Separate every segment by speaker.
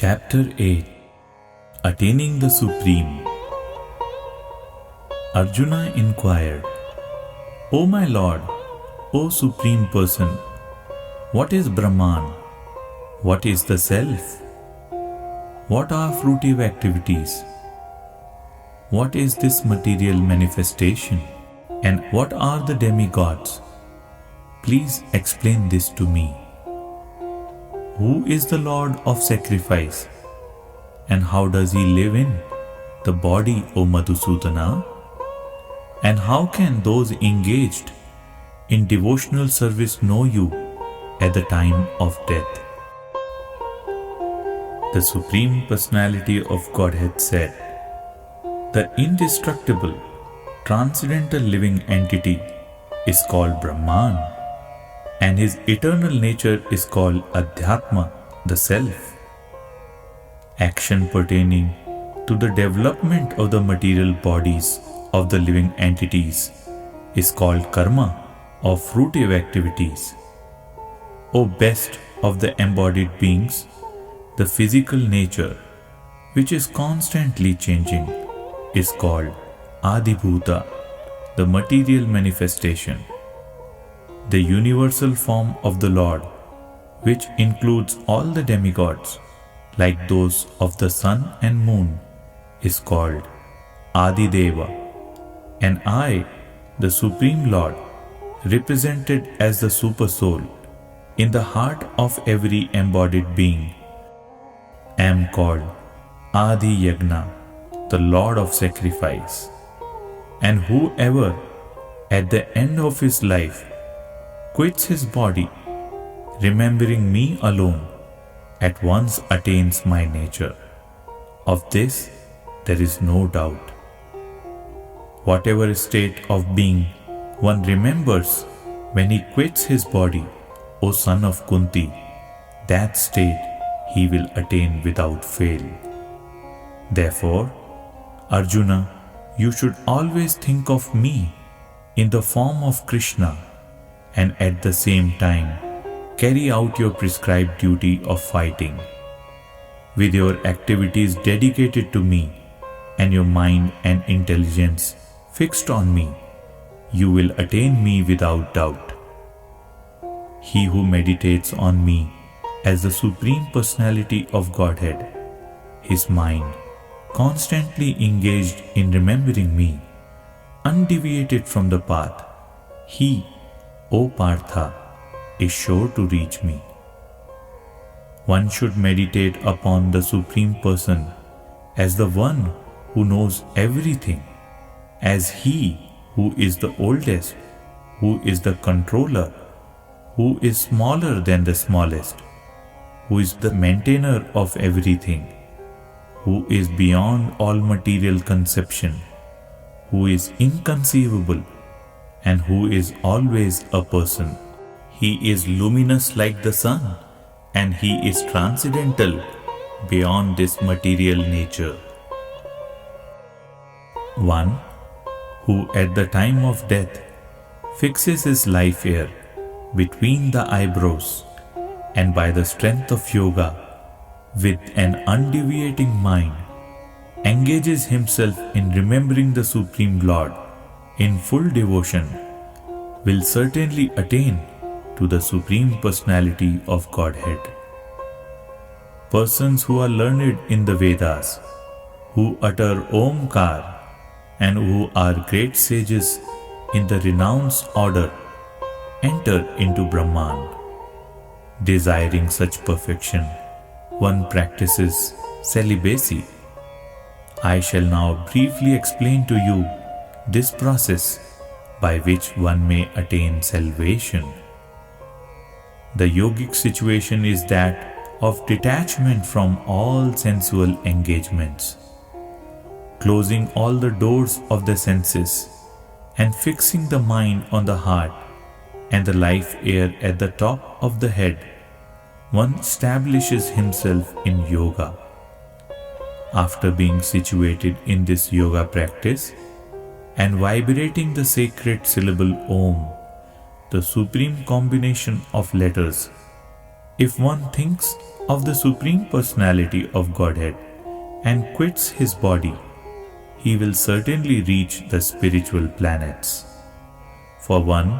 Speaker 1: Chapter 8 Attaining the Supreme. Arjuna inquired, O my Lord, O Supreme Person, what is Brahman? What is the Self? What are fruitive activities? What is this material manifestation? And what are the demigods? Please explain this to me. Who is the Lord of sacrifice? And how does he live in the body, O Madhusudana? And how can those engaged in devotional service know you at the time of death? The Supreme Personality of Godhead said, the indestructible, transcendental living entity is called Brahman, and his eternal nature is called Adhyatma, the Self. Action pertaining to the development of the material bodies of the living entities is called karma, or fruitive activities. O best of the embodied beings, the physical nature, which is constantly changing, is called Adibhuta, the material manifestation. The universal form of the Lord, which includes all the demigods, like those of the sun and moon, is called Adideva. And I, the Supreme Lord, represented as the Super Soul in the heart of every embodied being, am called Adi Yagna, the Lord of Sacrifice. And whoever, at the end of his life, quits his body, remembering me alone, at once attains my nature. Of this there is no doubt. Whatever state of being one remembers when he quits his body, O son of Kunti, that state he will attain without fail. Therefore, Arjuna, you should always think of me in the form of Krishna, and at the same time carry out your prescribed duty of fighting. With your activities dedicated to me and your mind and intelligence fixed on me, you will attain me without doubt. He who meditates on me as the Supreme Personality of Godhead, his mind constantly engaged in remembering me, undeviated from the path, he, O Partha, is sure to reach me. One should meditate upon the Supreme Person as the one who knows everything, as he who is the oldest, who is the controller, who is smaller than the smallest, who is the maintainer of everything, who is beyond all material conception, who is inconceivable, and who is always a person. He is luminous like the sun, and he is transcendental beyond this material nature. One who at the time of death fixes his life here between the eyebrows, and by the strength of yoga, with an undeviating mind, engages himself in remembering the Supreme Lord in full devotion, will certainly attain to the Supreme Personality of Godhead. Persons who are learned in the Vedas, who utter Omkar, and who are great sages in the renounced order, enter into Brahman. Desiring such perfection, one practices celibacy. I shall now briefly explain to you this process by which one may attain salvation. The yogic situation is that of detachment from all sensual engagements, closing all the doors of the senses and fixing the mind on the heart and the life air at the top of the head. One establishes himself in yoga. After being situated in this yoga practice and vibrating the sacred syllable Om, the supreme combination of letters, If one thinks of the Supreme Personality of Godhead and quits his body, he will certainly reach the spiritual planets. For one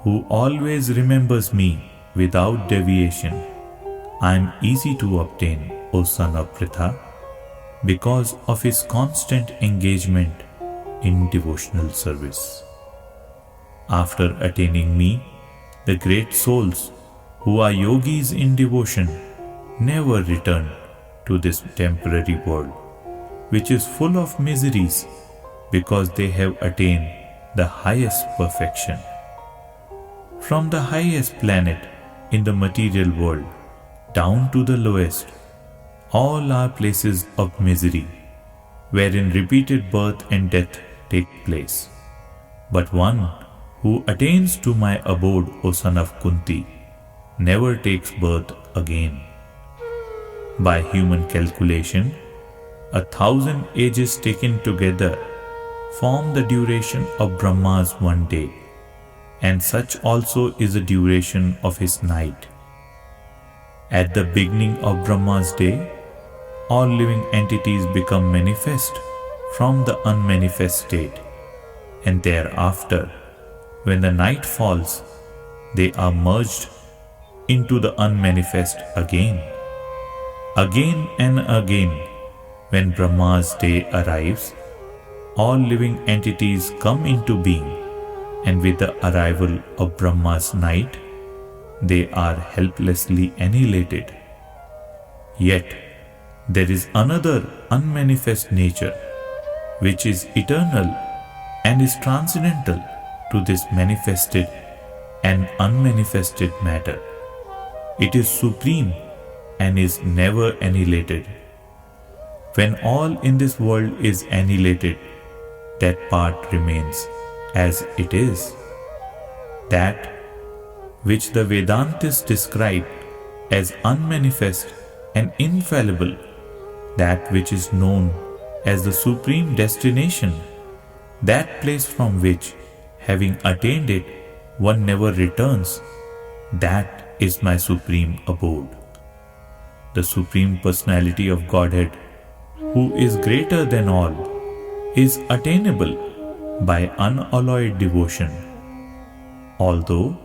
Speaker 1: who always remembers me without deviation, I am easy to obtain, O son of Pritha, because of his constant engagement in devotional service. After attaining me, the great souls who are yogis in devotion never return to this temporary world, which is full of miseries because they have attained the highest perfection. From the highest planet in the material world down to the lowest, all are places of misery, wherein repeated birth and death take place. But one who attains to my abode, O son of Kunti, never takes birth again. By human calculation, 1,000 ages taken together form the duration of Brahma's one day, and such also is the duration of his night. At the beginning of Brahma's day, all living entities become manifest from the unmanifest state, and thereafter, when the night falls, they are merged into the unmanifest again. Again and again, when Brahma's day arrives, all living entities come into being, and with the arrival of Brahma's night, they are helplessly annihilated. Yet, there is another unmanifest nature, which is eternal and is transcendental to this manifested and unmanifested matter. It is supreme and is never annihilated. When all in this world is annihilated, that part remains as it is. That which the Vedantists describe as unmanifest and infallible, that which is known as the supreme destination, that place from which, having attained it, one never returns, that is my supreme abode. The Supreme Personality of Godhead, who is greater than all, is attainable by unalloyed devotion. Although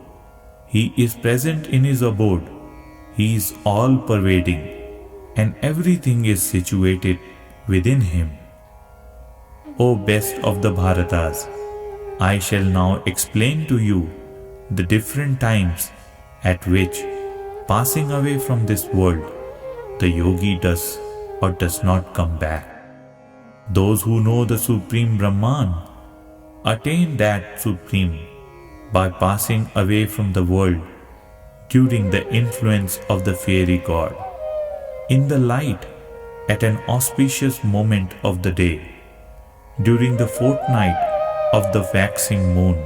Speaker 1: he is present in his abode, he is all-pervading, and everything is situated within him. O best of the Bharatas, I shall now explain to you the different times at which, passing away from this world, the yogi does or does not come back. Those who know the Supreme Brahman attain that Supreme by passing away from the world during the influence of the fairy god, in the light at an auspicious moment of the day, during the fortnight of the waxing moon,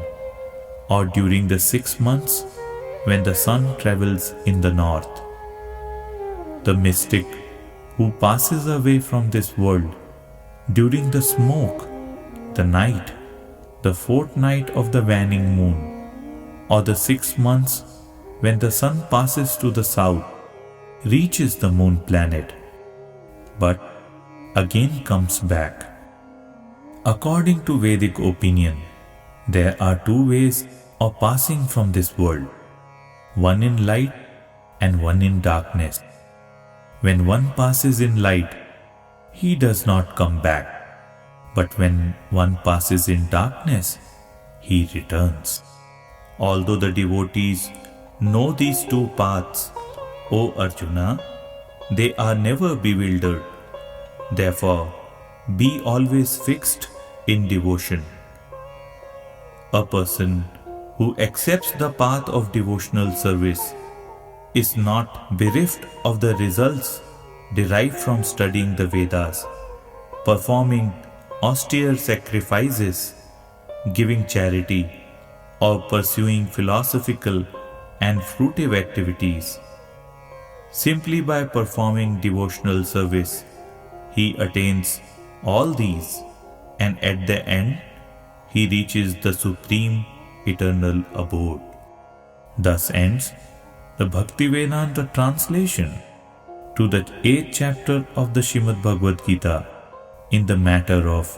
Speaker 1: or during the 6 months when the sun travels in the north. The mystic who passes away from this world during the smoke, the night, the fortnight of the waning moon, or the 6 months when the sun passes to the south, reaches the moon planet, but again comes back. According to Vedic opinion, there are 2 ways of passing from this world, one in light and one in darkness. When one passes in light, he does not come back, but when one passes in darkness, he returns. Although the devotees know these 2 paths, O Arjuna, they are never bewildered. Therefore, be always fixed in devotion. A person who accepts the path of devotional service is not bereft of the results derived from studying the Vedas, performing austere sacrifices, giving charity, or pursuing philosophical and fruitive activities. Simply by performing devotional service, he attains all these, and at the end, he reaches the supreme eternal abode. Thus ends the Bhaktivedanta translation to that 8th chapter of the Srimad Bhagavad Gita in the matter of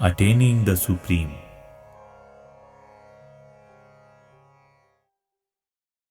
Speaker 1: attaining the Supreme.